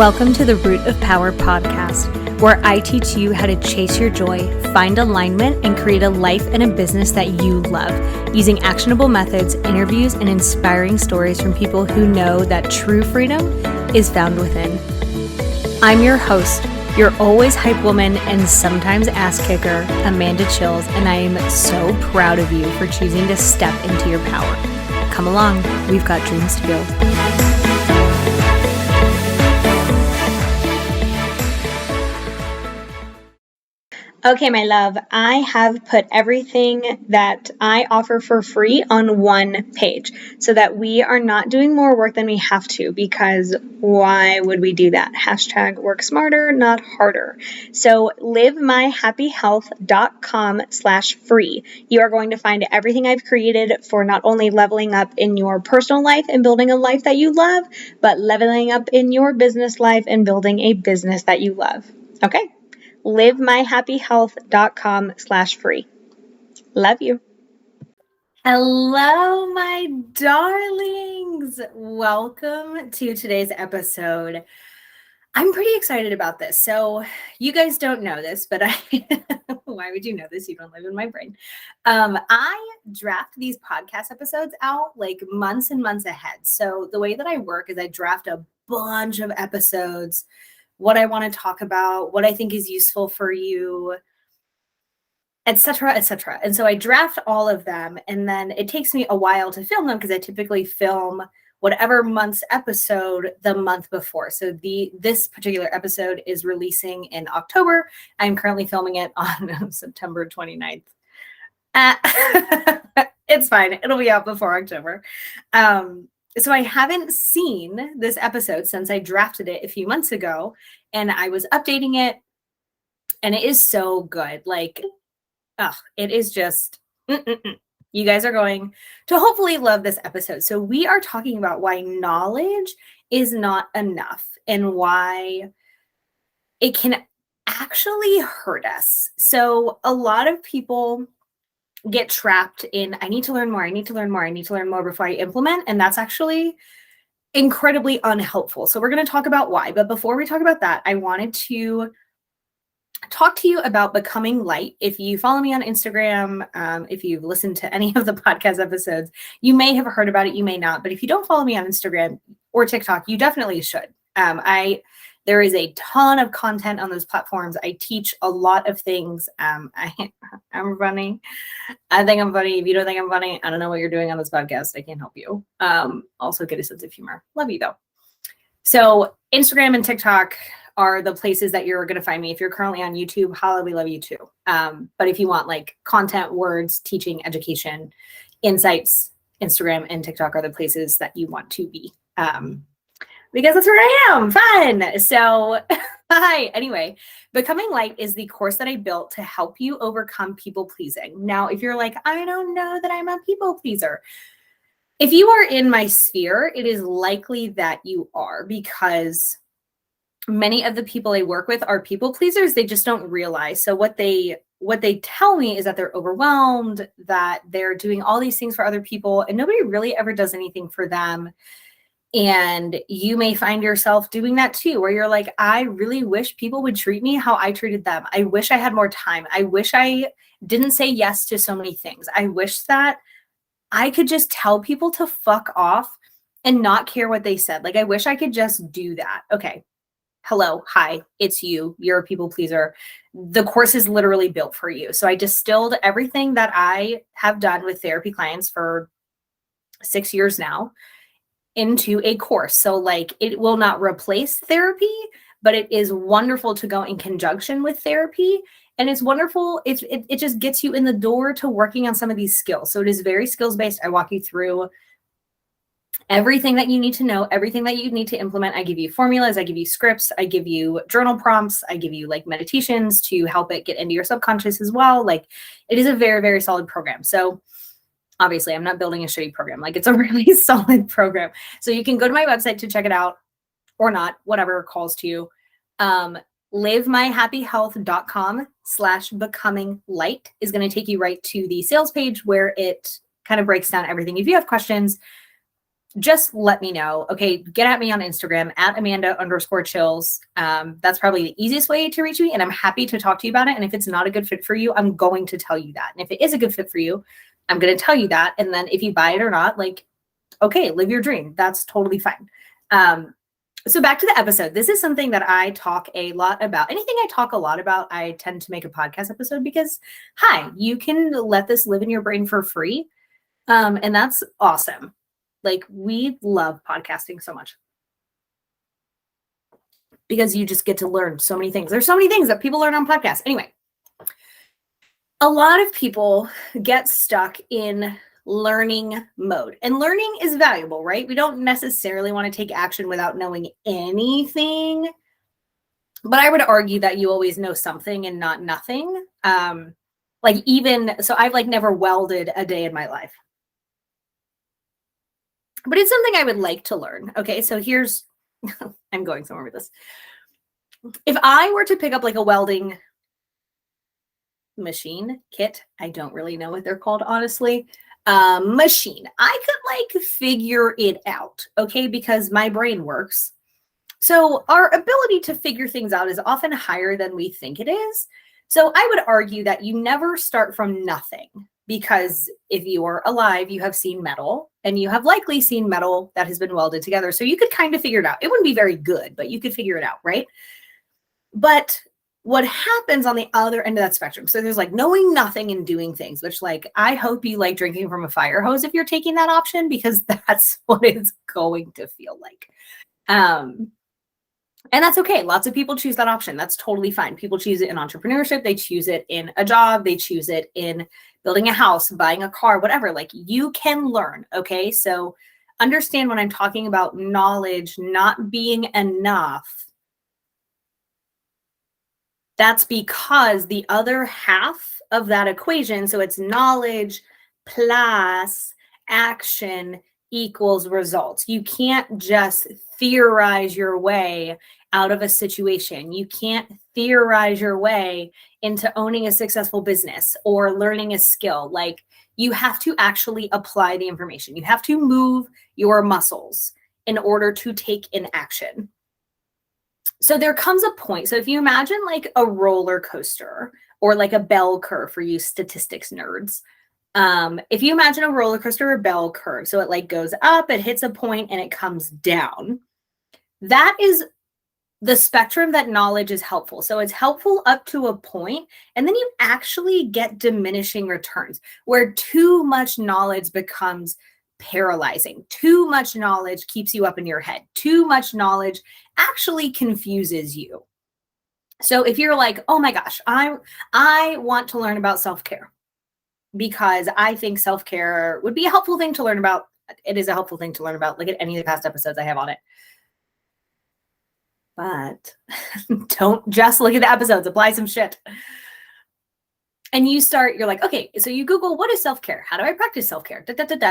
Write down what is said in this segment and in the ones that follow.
Welcome to the Root of Power podcast, where I teach you how to chase your joy, find alignment, and create a life and a business that you love, using actionable methods, interviews, and inspiring stories from people who know that true freedom is found within. I'm your host, your always hype woman and sometimes ass kicker, Amanda Chills, and I am so proud of you for choosing to step into your power. Come along, we've got dreams to build. Okay, my love, I have put everything that I offer for free on one page so that we are not doing more work than we have to, because why would we do that? Hashtag work smarter, not harder. So livemyhappyhealth.com/free. You are going to find everything I've created for not only leveling up in your personal life and building a life that you love, but leveling up in your business life and building a business that you love. Okay? livemyhappyhealth.com/free. Love you. Hello, my darlings. Welcome to today's episode. I'm pretty excited about this. So you guys don't know this, but why would you know this? You don't live in my brain. I draft these podcast episodes out like months and months ahead. So the way that I work is I draft a bunch of episodes, what I want to talk about, what I think is useful for you, etc., etc. And so I draft all of them, and then it takes me a while to film them because I typically film whatever month's episode the month before. So this particular episode is releasing in October. I'm currently filming it on September 29th. It's fine. It'll be out before October. So I haven't seen this episode since I drafted it a few months ago, and I was updating it, and it is so good. Like, it is just, you guys are going to hopefully love this episode. So we are talking about why knowledge is not enough and why it can actually hurt us. So a lot of people get trapped in, I need to learn more, I need to learn more, I need to learn more before I implement. And that's actually incredibly unhelpful. So we're going to talk about why. But before we talk about that, I wanted to talk to you about Becoming Light. If you follow me on Instagram, if you've listened to any of the podcast episodes, you may have heard about it, you may not. But if you don't follow me on Instagram or TikTok, you definitely should. There is a ton of content on those platforms. I teach a lot of things. I'm funny. I think I'm funny. If you don't think I'm funny, I don't know what you're doing on this podcast. I can't help you. Also get a sense of humor. Love you though. So Instagram and TikTok are the places that you're going to find me. If you're currently on YouTube, holla, we love you too. But if you want like content, words, teaching, education, insights, Instagram and TikTok are the places that you want to be. Because that's where I am. Fun. So, hi. Anyway, Becoming Light is the course that I built to help you overcome people pleasing. Now, if you're like, I don't know that I'm a people pleaser. If you are in my sphere, it is likely that you are, because many of the people I work with are people pleasers. They just don't realize. So what they tell me is that they're overwhelmed, that they're doing all these things for other people, and nobody really ever does anything for them. And you may find yourself doing that too, where you're like, I really wish people would treat me how I treated them. I wish I had more time. I wish I didn't say yes to so many things. I wish that I could just tell people to fuck off and not care what they said. Like, I wish I could just do that. Okay. Hello. Hi. It's you. You're a people pleaser. The course is literally built for you. So I distilled everything that I have done with therapy clients for 6 years now into a course. So like, it will not replace therapy, but it is wonderful to go in conjunction with therapy. And it's wonderful. It just gets you in the door to working on some of these skills. So it is very skills-based. I walk you through everything that you need to know, everything that you need to implement. I give you formulas, I give you scripts, I give you journal prompts, I give you like meditations to help it get into your subconscious as well. Like, it is a very, very solid program. So obviously, I'm not building a shitty program. Like, it's a really solid program. So you can go to my website to check it out, or not, whatever calls to you. livemyhappyhealth.com/becoming light is going to take you right to the sales page where it kind of breaks down everything. If you have questions, just let me know. Okay, get at me on Instagram at Amanda_chills. That's probably the easiest way to reach me, and I'm happy to talk to you about it. And if it's not a good fit for you, I'm going to tell you that. And if it is a good fit for you, I'm going to tell you that. And then if you buy it or not, like, okay, live your dream. That's totally fine. So back to the episode. This is something that I talk a lot about. Anything I talk a lot about, I tend to make a podcast episode because, hi, you can let this live in your brain for free. And that's awesome. Like, we love podcasting so much because you just get to learn so many things. There's so many things that people learn on podcasts. Anyway, a lot of people get stuck in learning mode, and learning is valuable, right? We don't necessarily want to take action without knowing anything, but I would argue that you always know something and not nothing. Like, even so, I've like never welded a day in my life, but it's something I would like to learn. Okay, so here's I'm going somewhere with this. If I were to pick up like a welding machine kit, I don't really know what they're called, honestly, machine, I could like figure it out, okay, because my brain works. So our ability to figure things out is often higher than we think it is. So I would argue that you never start from nothing, because if you are alive, you have seen metal, and you have likely seen metal that has been welded together. So you could kind of figure it out. It wouldn't be very good, but you could figure it out, right? But what happens on the other end of that spectrum, so there's like knowing nothing and doing things, which, like, I hope you like drinking from a fire hose if you're taking that option, because that's what it's going to feel like. And that's okay. Lots of people choose that option. That's totally fine. People choose it in entrepreneurship. They choose it in a job. They choose it in building a house, buying a car, whatever. Like, you can learn. Okay. So understand, when I'm talking about knowledge not being enough, that's because the other half of that equation, so it's knowledge plus action equals results. You can't just theorize your way out of a situation. You can't theorize your way into owning a successful business or learning a skill. Like, you have to actually apply the information. You have to move your muscles in order to take an action. So there comes a point. So if you imagine like a roller coaster, or like a bell curve for you statistics nerds, if you imagine a roller coaster or bell curve, so it like goes up, it hits a point, and it comes down. That is the spectrum that knowledge is helpful. So it's helpful up to a point, and then you actually get diminishing returns, where too much knowledge becomes paralyzing. Too much knowledge keeps you up in your head. Too much knowledge actually confuses you. So if you're like, oh my gosh, I want to learn about self-care because I think self-care would be a helpful thing to learn about. It is a helpful thing to learn about. Look at any of the past episodes I have on it. But don't just look at the episodes, apply some shit. And you're like, okay, so you Google, what is self-care? How do I practice self-care?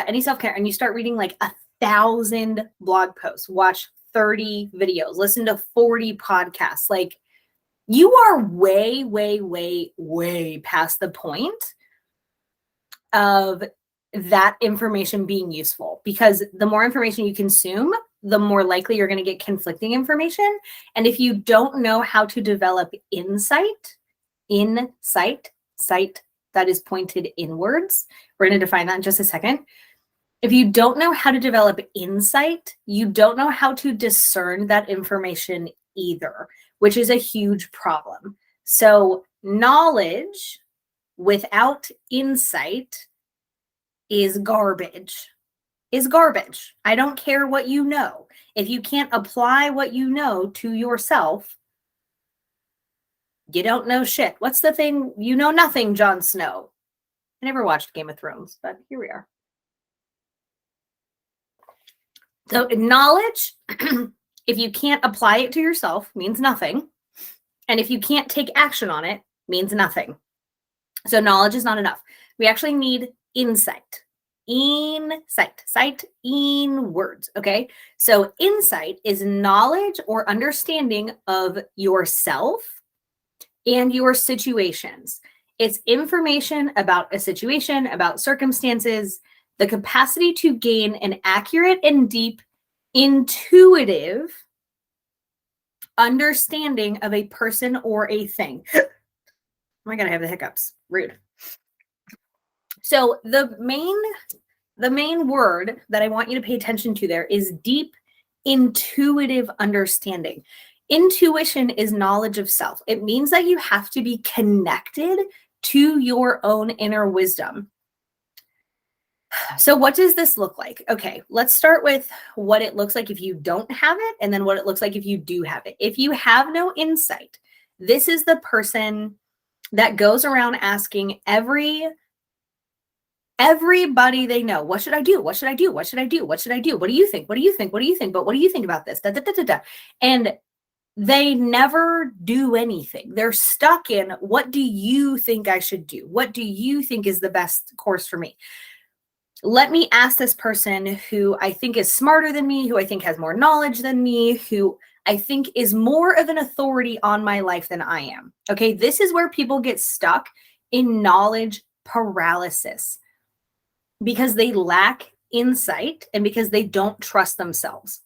Any self-care. And you start reading like 1,000 blog posts, watch 30 videos, listen to 40 podcasts. Like, you are way, way, way, way past the point of that information being useful, because the more information you consume, the more likely you're going to get conflicting information. And if you don't know how to develop insight that is pointed inwards, we're going to define that in just a second. If you don't know how to develop insight, you don't know how to discern that information either, which is a huge problem. So knowledge without insight is garbage. I don't care what you know. If you can't apply what you know to yourself, you don't know shit. What's the thing? You know nothing, Jon Snow. I never watched Game of Thrones, but here we are. So knowledge, if you can't apply it to yourself, means nothing. And if you can't take action on it, means nothing. So knowledge is not enough. We actually need insight. Sight in words. Okay. So insight is knowledge or understanding of yourself and your situations. It's information about a situation, about circumstances the capacity to gain an accurate and deep, intuitive understanding of a person or a thing. Oh my God, I have the hiccups. Rude. So the main word that I want you to pay attention to there is deep, intuitive understanding. Intuition is knowledge of self. It means that you have to be connected to your own inner wisdom. So what does this look like? Okay, let's start with what it looks like if you don't have it, and then what it looks like if you do have it. If you have no insight, this is the person that goes around asking everybody they know, what should I do? What should I do? What should I do? What should I do? What do you think? What do you think? What do you think? But what do you think about this? Da, da, da, da, da. And they never do anything. They're stuck in, what do you think I should do? What do you think is the best course for me? Let me ask this person who I think is smarter than me, who I think has more knowledge than me, who I think is more of an authority on my life than I am. Okay, this is where people get stuck in knowledge paralysis because they lack insight and because they don't trust themselves.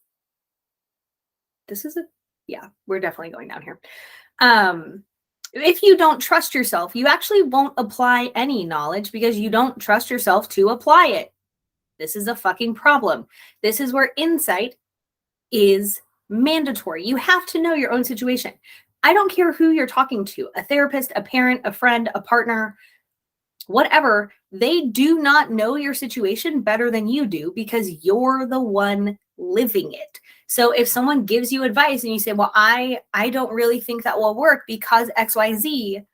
Yeah, we're definitely going down here. If you don't trust yourself, you actually won't apply any knowledge because you don't trust yourself to apply it. This is a fucking problem. This is where insight is mandatory. You have to know your own situation. I don't care who you're talking to, a therapist, a parent, a friend, a partner, whatever. They do not know your situation better than you do because you're the one living it. So if someone gives you advice and you say, well, I don't really think that will work because XYZ,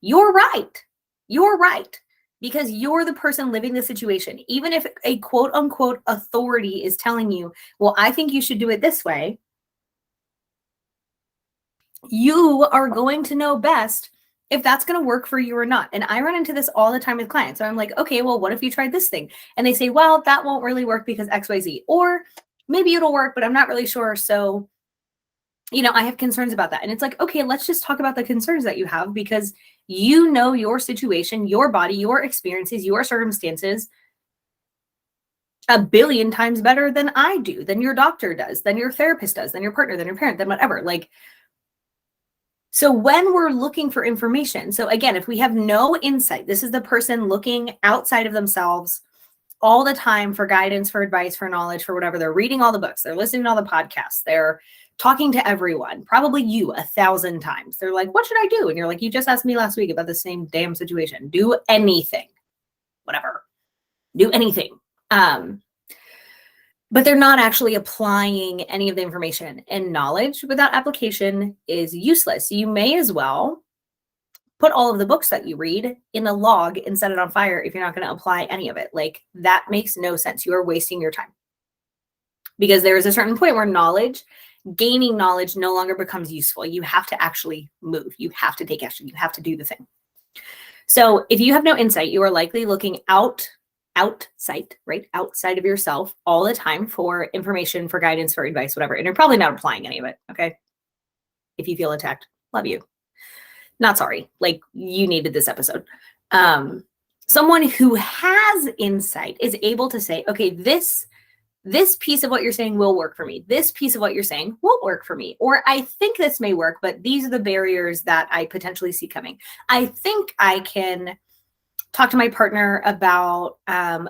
you're right. You're right. Because you're the person living the situation. Even if a quote unquote authority is telling you, well, I think you should do it this way, you are going to know best if that's going to work for you or not. And I run into this all the time with clients. So I'm like, okay, well, what if you tried this thing? And they say, well, that won't really work because XYZ. Or maybe it'll work, but I'm not really sure. So, I have concerns about that. And it's like, okay, let's just talk about the concerns that you have because you know your situation, your body, your experiences, your circumstances a billion times better than I do, than your doctor does, than your therapist does, than your partner, than your parent, than whatever. So when we're looking for information, so again, if we have no insight, this is the person looking outside of themselves all the time for guidance, for advice, for knowledge, for whatever. They're reading all the books, they're listening to all the podcasts, they're talking to everyone, probably you 1,000 times. They're like, what should I do? And you're like, you just asked me last week about the same damn situation. Do anything, whatever, do anything. But they're not actually applying any of the information, and knowledge without application is useless. You may as well put all of the books that you read in a log and set it on fire if you're not going to apply any of it. That makes no sense. You are wasting your time because there is a certain point where gaining knowledge no longer becomes useful. You have to actually move. You have to take action. You have to do the thing. So if you have no insight, you are likely looking outside of yourself all the time for information, for guidance, for advice, whatever. And you're probably not applying any of it. Okay. If you feel attacked, love you. Not sorry. You needed this episode. Someone who has insight is able to say, okay, this piece of what you're saying will work for me. This piece of what you're saying won't work for me. Or I think this may work, but these are the barriers that I potentially see coming. I think I can talk to my partner about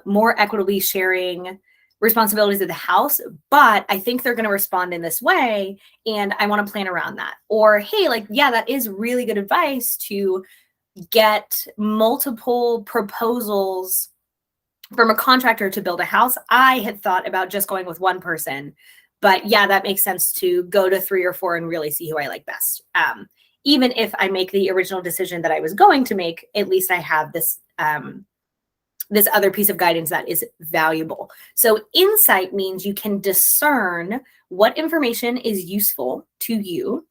more equitably sharing responsibilities of the house, but I think they're going to respond in this way, and I want to plan around that. Or, hey, yeah, that is really good advice to get multiple proposals from a contractor to build a house. I had thought about just going with one person, but yeah, that makes sense to go to 3 or 4 and really see who I like best. Even if I make the original decision that I was going to make, at least I have this other piece of guidance that is valuable. So insight means you can discern what information is useful to you,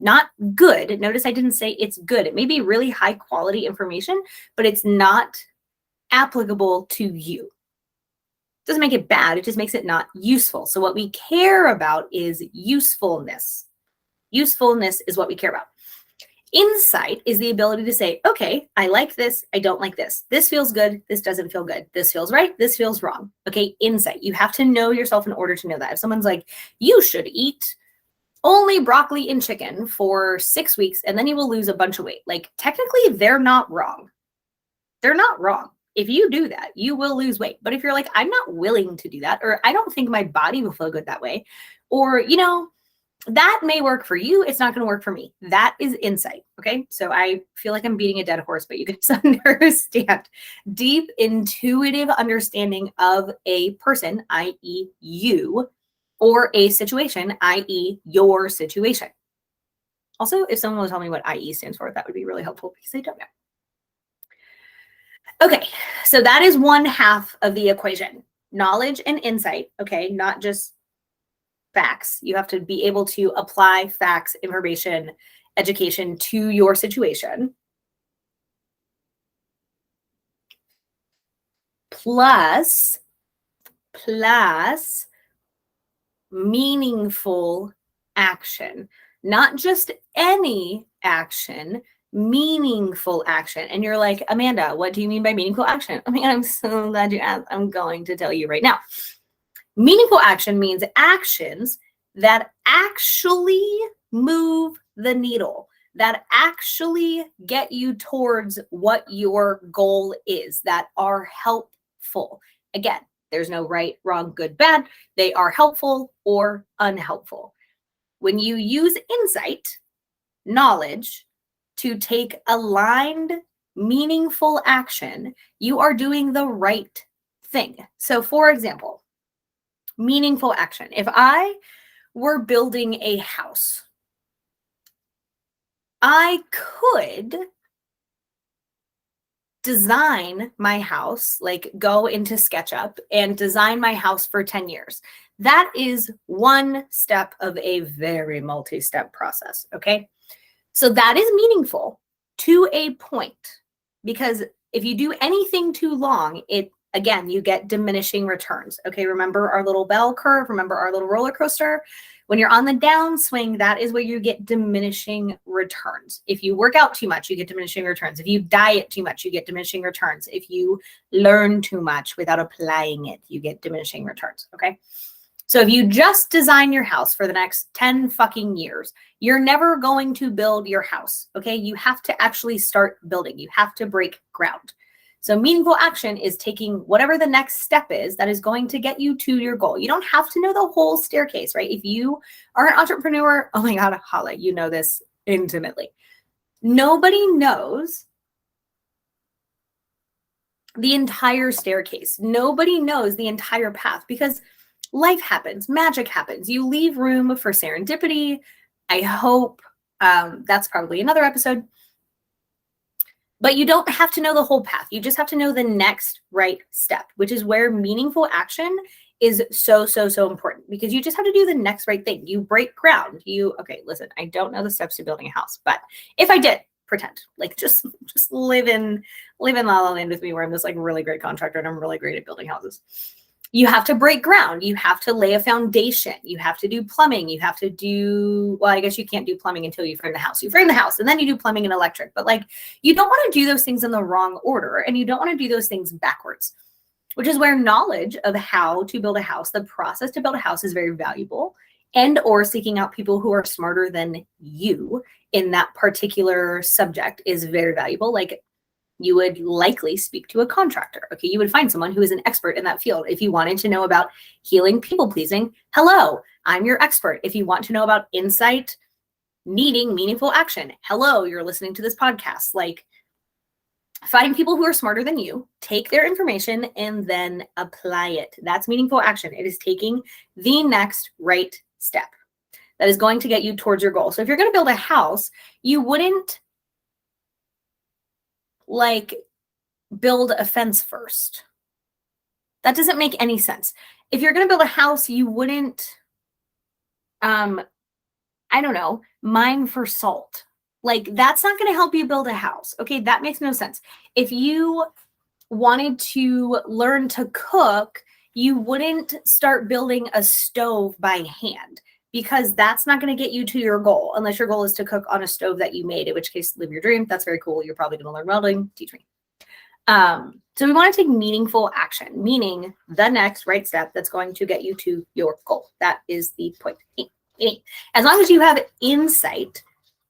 not good. Notice I didn't say it's good. It may be really high quality information, but it's not applicable to you. Doesn't make it bad. It just makes it not useful. So what we care about is usefulness. Usefulness is what we care about. Insight is the ability to say, okay, I like this, I don't like this. This feels good, this doesn't feel good. This feels right, this feels wrong. Okay, insight. You have to know yourself in order to know that. If someone's like, you should eat only broccoli and chicken for 6 weeks and then you will lose a bunch of weight. Like, technically, they're not wrong. They're not wrong. If you do that, you will lose weight. But if you're like, I'm not willing to do that, or I don't think my body will feel good that way, or, that may work for you. It's not going to work for me. That is insight. Okay. So I feel like I'm beating a dead horse, but you guys understand. Deep intuitive understanding of a person, i.e. you, or a situation, i.e. your situation. Also, if someone will tell me what IE stands for, that would be really helpful because I don't know. Okay. So that is one half of the equation. Knowledge and insight. Okay. Not just facts. You have to be able to apply facts, information, education to your situation. Plus meaningful action. Not just any action, meaningful action. And you're like, Amanda, what do you mean by meaningful action? I mean, I'm so glad you asked. I'm going to tell you right now. Meaningful action means actions that actually move the needle, that actually get you towards what your goal is, that are helpful. Again, there's no right, wrong, good, bad. They are helpful or unhelpful. When you use insight, knowledge, to take aligned, meaningful action, you are doing the right thing. So, for example, meaningful action. If I were building a house, I could design my house, like go into SketchUp and design my house for 10 years. That is one step of a very multi-step process, okay? So that is meaningful to a point, because if you do anything too long, again, you get diminishing returns. Okay, remember our little bell curve? Remember our little roller coaster? When you're on the downswing, that is where you get diminishing returns. If you work out too much, you get diminishing returns. If you diet too much, you get diminishing returns. If you learn too much without applying it, you get diminishing returns, okay? So if you just design your house for the next 10 fucking years, you're never going to build your house, okay? You have to actually start building. You have to break ground. So meaningful action is taking whatever the next step is that is going to get you to your goal. You don't have to know the whole staircase, right? If you are an entrepreneur, oh my God, Hala, you know this intimately. Nobody knows the entire staircase. Nobody knows the entire path, because life happens, magic happens. You leave room for serendipity. I hope that's probably another episode. But you don't have to know the whole path. You just have to know the next right step, which is where meaningful action is so important, because you just have to do the next right thing. You break ground. Okay, listen, I don't know the steps to building a house, but if I did, pretend, like just live in La La Land with me, where I'm this like really great contractor and I'm really great at building houses. You have to break ground. You have to lay a foundation. You have to do plumbing. You have to do, well, I guess you can't do plumbing until you frame the house. You frame the house and then you do plumbing and electric. But like, you don't want to do those things in the wrong order, and you don't want to do those things backwards, which is where knowledge of how to build a house, the process to build a house, is very valuable, and or seeking out people who are smarter than you in that particular subject is very valuable. Like, you would likely speak to a contractor. Okay, you would find someone who is an expert in that field. If you wanted to know about healing people pleasing, hello, I'm your expert. If you want to know about insight, needing meaningful action, hello, you're listening to this podcast. Like, find people who are smarter than you, take their information, and then apply it. That's meaningful action. It is taking the next right step that is going to get you towards your goal. So if you're going to build a house, you wouldn't like build a fence first. That doesn't make any sense. If you're going to build a house, you wouldn't, I don't know, mine for salt. Like, that's not going to help you build a house. Okay, that makes no sense. If you wanted to learn to cook, you wouldn't start building a stove by hand. because that's not going to get you to your goal unless your goal is to cook on a stove that you made, in which case live your dream. That's very cool. You're probably going to learn welding. Teach me. So we want to take meaningful action, meaning the next right step that's going to get you to your goal. That is the point. As long as you have insight,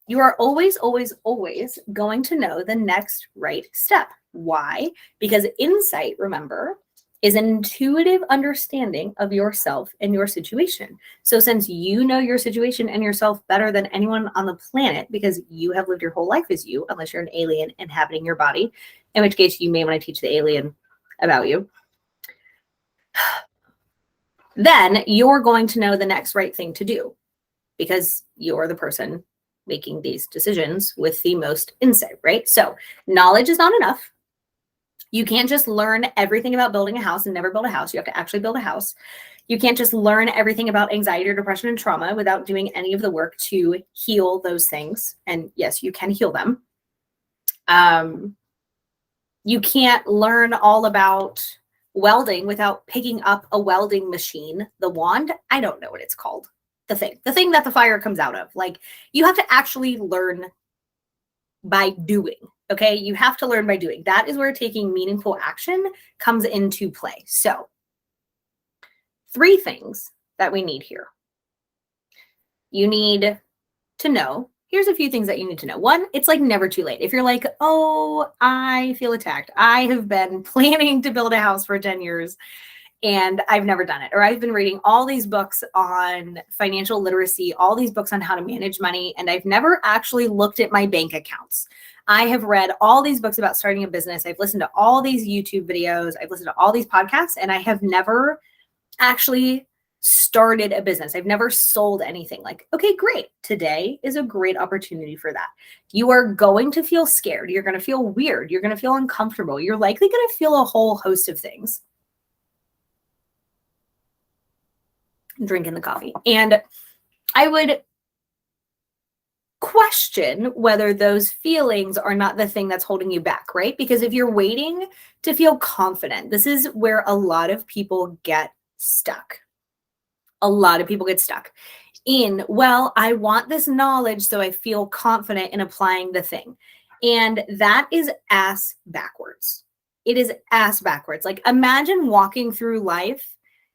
you are always, always, always going to know the next right step. Why? Because insight, remember, is an intuitive understanding of yourself and your situation. So since you know your situation and yourself better than anyone on the planet, because you have lived your whole life as you, unless you're an alien inhabiting your body, in which case you may want to teach the alien about you, then you're going to know the next right thing to do because you're the person making these decisions with the most insight, right? So knowledge is not enough. You can't just learn everything about building a house and never build a house. You have to actually build a house. You can't just learn everything about anxiety or depression and trauma without doing any of the work to heal those things. And yes, you can heal them. You can't learn all about welding without picking up a welding machine, the wand. I don't know what it's called. The thing that the fire comes out of. Like, you have to actually learn by doing. Okay, you have to learn by doing. That is where taking meaningful action comes into play. So 3 things that we need here. You need to know, here's a few things that you need to know. 1, it's like never too late. If you're like, oh, I feel attacked. I have been planning to build a house for 10 years and I've never done it. Or I've been reading all these books on financial literacy, all these books on how to manage money, and I've never actually looked at my bank accounts. I have read all these books about starting a business. I've listened to all these YouTube videos. I've listened to all these podcasts, and I have never actually started a business. I've never sold anything. Like, okay, great. Today is a great opportunity for that. You are going to feel scared. You're going to feel weird. You're going to feel uncomfortable. You're likely going to feel a whole host of things. Drinking the coffee. And I would question whether those feelings are not the thing that's holding you back, right? Because if you're waiting to feel confident, this is where a lot of people get stuck. A lot of people get stuck in, well, I want this knowledge so I feel confident in applying the thing. And that is ass backwards. It is ass backwards. Like, imagine walking through life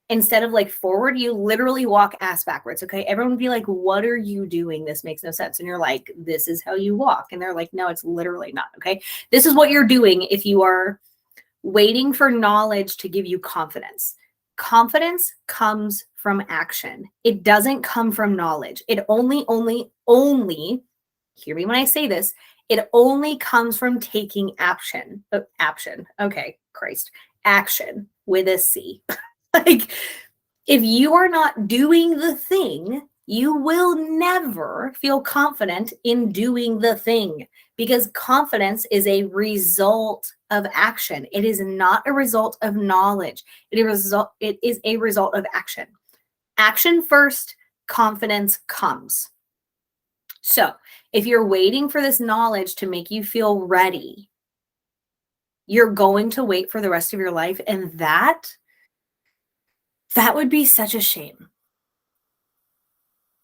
instead of like forward, you literally walk ass backwards. Okay. Everyone would be like, what are you doing? This makes no sense. And you're like, this is how you walk. And they're like, no, it's literally not. Okay. This is what you're doing if you are waiting for knowledge to give you confidence. Confidence comes from action. It doesn't come from knowledge. It only, hear me when I say this, it only comes from taking action. Okay, Christ. Action with a C. Like, if you are not doing the thing, you will never feel confident in doing the thing, because confidence is a result of action. It is not a result of knowledge. It is a result of action. Action first, confidence comes. So if you're waiting for this knowledge to make you feel ready, you're going to wait for the rest of your life, and that would be such a shame.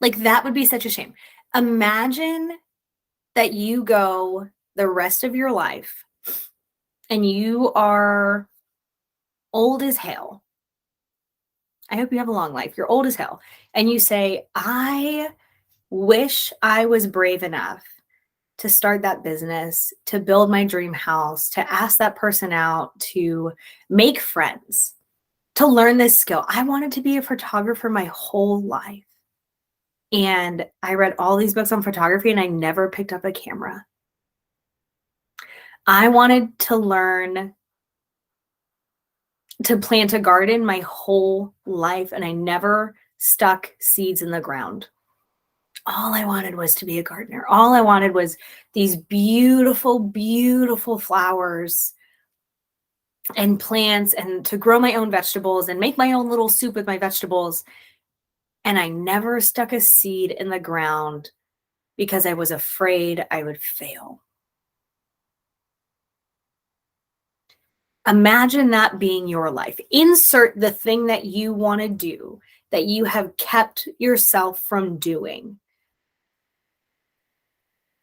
Like, that would be such a shame. Imagine that you go the rest of your life and you are old as hell. I hope you have a long life. You're old as hell. And you say, I wish I was brave enough to start that business, to build my dream house, to ask that person out, to make friends, to learn this skill. I wanted to be a photographer my whole life. And I read all these books on photography and I never picked up a camera. I wanted to learn to plant a garden my whole life and I never stuck seeds in the ground. All I wanted was to be a gardener. All I wanted was these beautiful, beautiful flowers and plants, and to grow my own vegetables and make my own little soup with my vegetables. And I never stuck a seed in the ground because I was afraid I would fail. Imagine that being your life. Insert the thing that you want to do that you have kept yourself from doing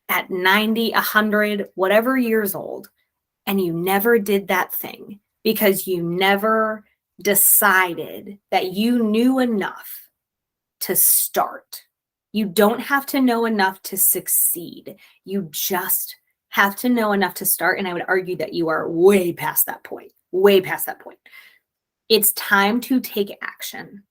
at 90, 100, whatever years old, and you never did that thing because you never decided that you knew enough to start. You don't have to know enough to succeed. You just have to know enough to start. And I would argue that you are way past that point, way past that point. It's time to take action.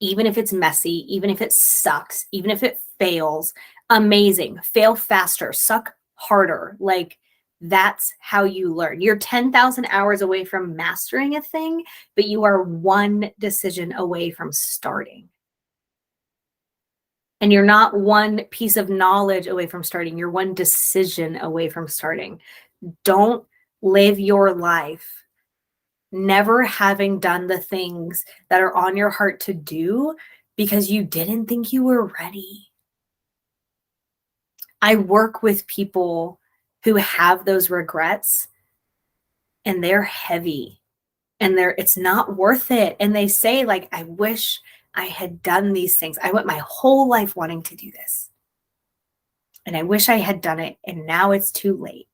Even if it's messy, even if it sucks, even if it fails, amazing. Fail faster, suck harder. Like, that's how you learn. You're 10,000 hours away from mastering a thing, but you are one decision away from starting. And you're not one piece of knowledge away from starting. You're one decision away from starting. Don't live your life never having done the things that are on your heart to do because you didn't think you were ready. I work with people who have those regrets and they're heavy and it's not worth it. And they say, like, I wish I had done these things. I went my whole life wanting to do this. And I wish I had done it. And now it's too late.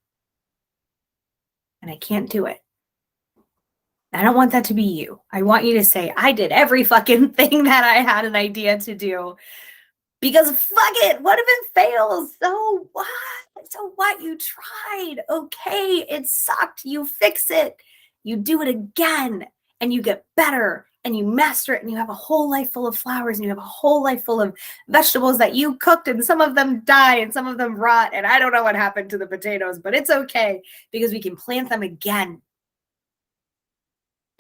And I can't do it. I don't want that to be you. I want you to say, I did every fucking thing that I had an idea to do because fuck it. What if it fails? So what? So what? You tried. Okay. It sucked. You fix it. You do it again and you get better and you master it and you have a whole life full of flowers and you have a whole life full of vegetables that you cooked and some of them die and some of them rot. And I don't know what happened to the potatoes, but it's okay because we can plant them again.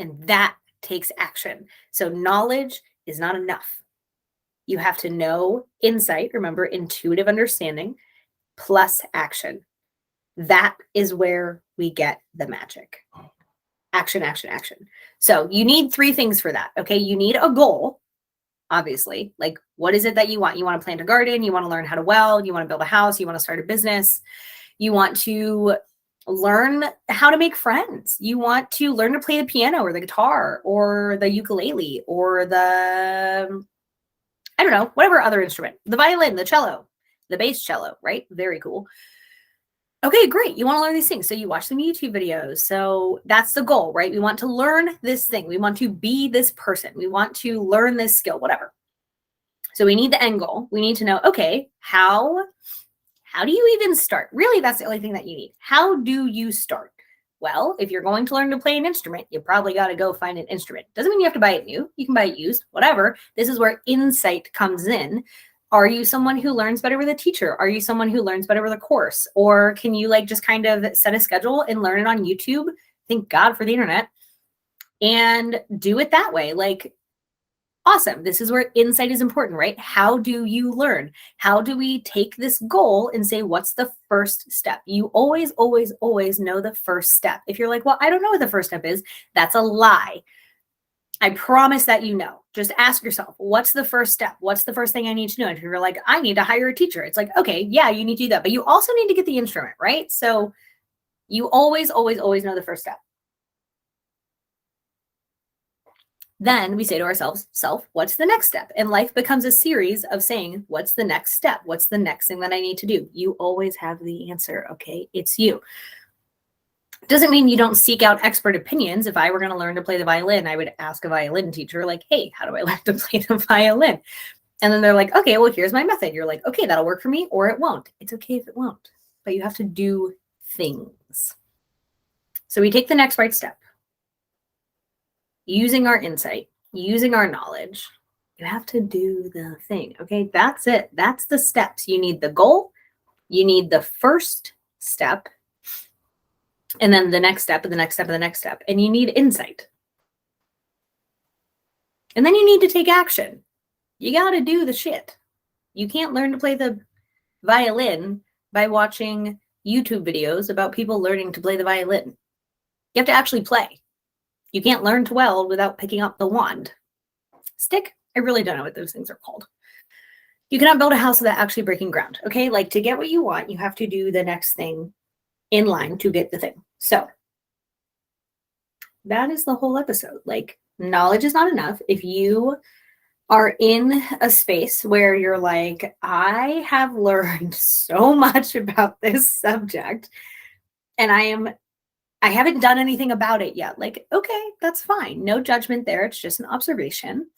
And that takes action. So knowledge is not enough. You have to know insight, remember, intuitive understanding plus action. That is where we get the magic. Action, action, action. So you need 3 things for that. Okay. You need a goal, obviously. Like, what is it that you want? You want to plant a garden. You want to learn how to weld. You want to build a house. You want to start a business. You want to learn how to make friends. You want to learn to play the piano or the guitar or the ukulele or the, I don't know, whatever other instrument, the violin, the cello, the bass cello, right? Very cool. Okay, great. You want to learn these things. So you watch some YouTube videos. So that's the goal, right? We want to learn this thing. We want to be this person. We want to learn this skill, whatever. So we need the end goal. We need to know, okay, how do you even start? Really, that's the only thing that you need. How do you start? Well, if you're going to learn to play an instrument, you probably got to go find an instrument. Doesn't mean you have to buy it new. You can buy it used, whatever. This is where insight comes in. Are you someone who learns better with a teacher? Are you someone who learns better with a course? Or can you like just kind of set a schedule and learn it on YouTube? Thank God for the internet. And do it that way. Like, awesome. This is where insight is important, right? How do you learn? How do we take this goal and say, what's the first step? You always, always, always know the first step. If you're like, well, I don't know what the first step is, that's a lie. I promise that you know. Just ask yourself, what's the first step? What's the first thing I need to know? And if you're like, I need to hire a teacher, it's like, okay, yeah, you need to do that. But you also need to get the instrument, right? So you always, always, always know the first step. Then we say to ourselves, what's the next step? And life becomes a series of saying, what's the next step? What's the next thing that I need to do? You always have the answer, okay? It's you. Doesn't mean you don't seek out expert opinions. If I were going to learn to play the violin, I would ask a violin teacher, like, hey, how do I learn to play the violin? And then they're like, okay, well, here's my method. You're like, okay, that'll work for me, or it won't. It's okay if it won't, but you have to do things. So we take the next right step. Using our insight, using our knowledge, you have to do the thing. Okay, that's it. That's the steps. You need the goal. You need the first step. And then the next step and the next step and the next step. And you need insight. And then you need to take action. You got to do the shit. You can't learn to play the violin by watching YouTube videos about people learning to play the violin. You have to actually play. You can't learn to weld without picking up the wand. Stick? I really don't know what those things are called. You cannot build a house without actually breaking ground. Okay, like to get what you want, you have to do the next thing in line to get the thing. So that is the whole episode. Like, knowledge is not enough. If you are in a space where you're like, I have learned so much about this subject and I haven't done anything about it yet. Like, okay, that's fine. No judgment there. It's just an observation.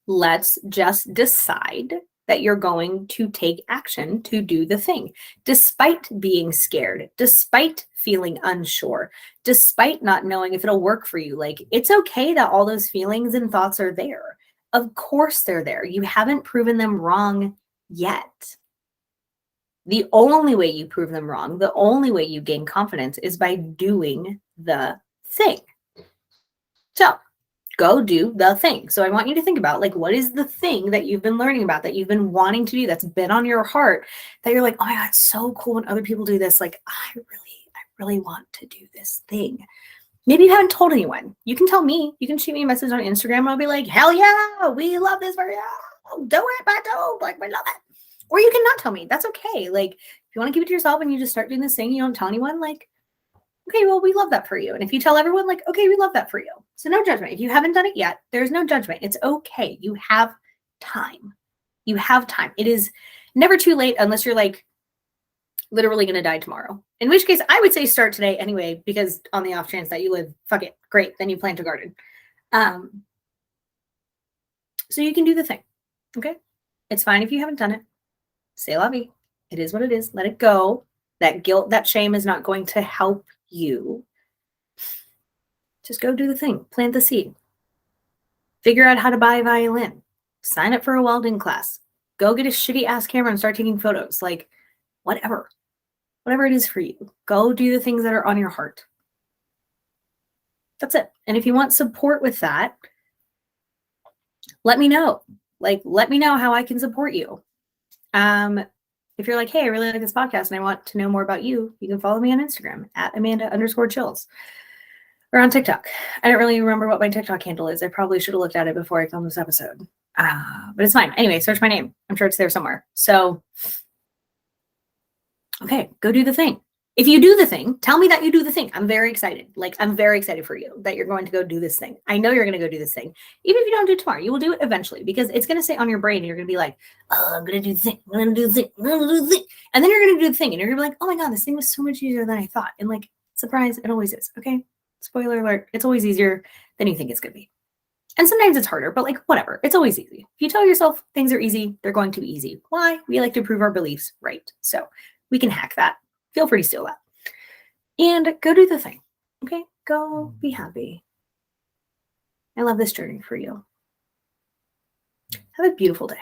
Let's just decide that you're going to take action to do the thing, despite being scared, despite feeling unsure, despite not knowing if it'll work for you. Like, it's okay that all those feelings and thoughts are there. Of course, they're there. You haven't proven them wrong yet. The only way you prove them wrong, the only way you gain confidence is by doing the thing. So, go do the thing. So I want you to think about, like, what is the thing that you've been learning about, that you've been wanting to do, that's been on your heart, that you're like, oh my God, it's so cool when other people do this. Like, I really want to do this thing. Maybe you haven't told anyone. You can tell me. You can shoot me a message on Instagram and I'll be like, hell yeah, we love this for you. Do it, but don't. Like, we love it. Or you can not tell me. That's okay. Like, if you want to keep it to yourself and you just start doing this thing, you don't tell anyone, like, okay, well, we love that for you. And if you tell everyone, like, okay, we love that for you. So no judgment. If you haven't done it yet, there's no judgment. It's okay. You have time. You have time. It is never too late unless you're like literally going to die tomorrow. In which case, I would say start today anyway, because on the off chance that you live, fuck it. Great. Then you plant a garden. So you can do the thing. Okay. It's fine if you haven't done it. C'est la vie. It is what it is. Let it go. That guilt, that shame is not going to help you. Just go do the thing. Plant the seed. Figure out how to buy a violin. Sign up for a welding class. Go get a shitty ass camera and start taking photos. Like, whatever. Whatever it is for you. Go do the things that are on your heart. That's it. And if you want support with that, let me know. Like, let me know how I can support you. If you're like, hey, I really like this podcast and I want to know more about you, you can follow me on Instagram at Amanda_Chills or on TikTok. I don't really remember what my TikTok handle is. I probably should have looked at it before I filmed this episode. But it's fine. Anyway, search my name. I'm sure it's there somewhere. So, okay, go do the thing. If you do the thing, tell me that you do the thing. I'm very excited. Like, I'm very excited for you that you're going to go do this thing. I know you're going to go do this thing. Even if you don't do it tomorrow, you will do it eventually because it's going to stay on your brain and you're going to be like, oh, I'm going to do the thing. I'm going to do the thing. I'm going to do the thing. And then you're going to do the thing and you're going to be like, oh my God, this thing was so much easier than I thought. And like, surprise, it always is. Okay. Spoiler alert. It's always easier than you think it's going to be. And sometimes it's harder, but like, whatever. It's always easy. If you tell yourself things are easy, they're going to be easy. Why? We like to prove our beliefs right. So we can hack that. Feel free to steal that. And go do the thing. Okay? Go be happy. I love this journey for you. Have a beautiful day.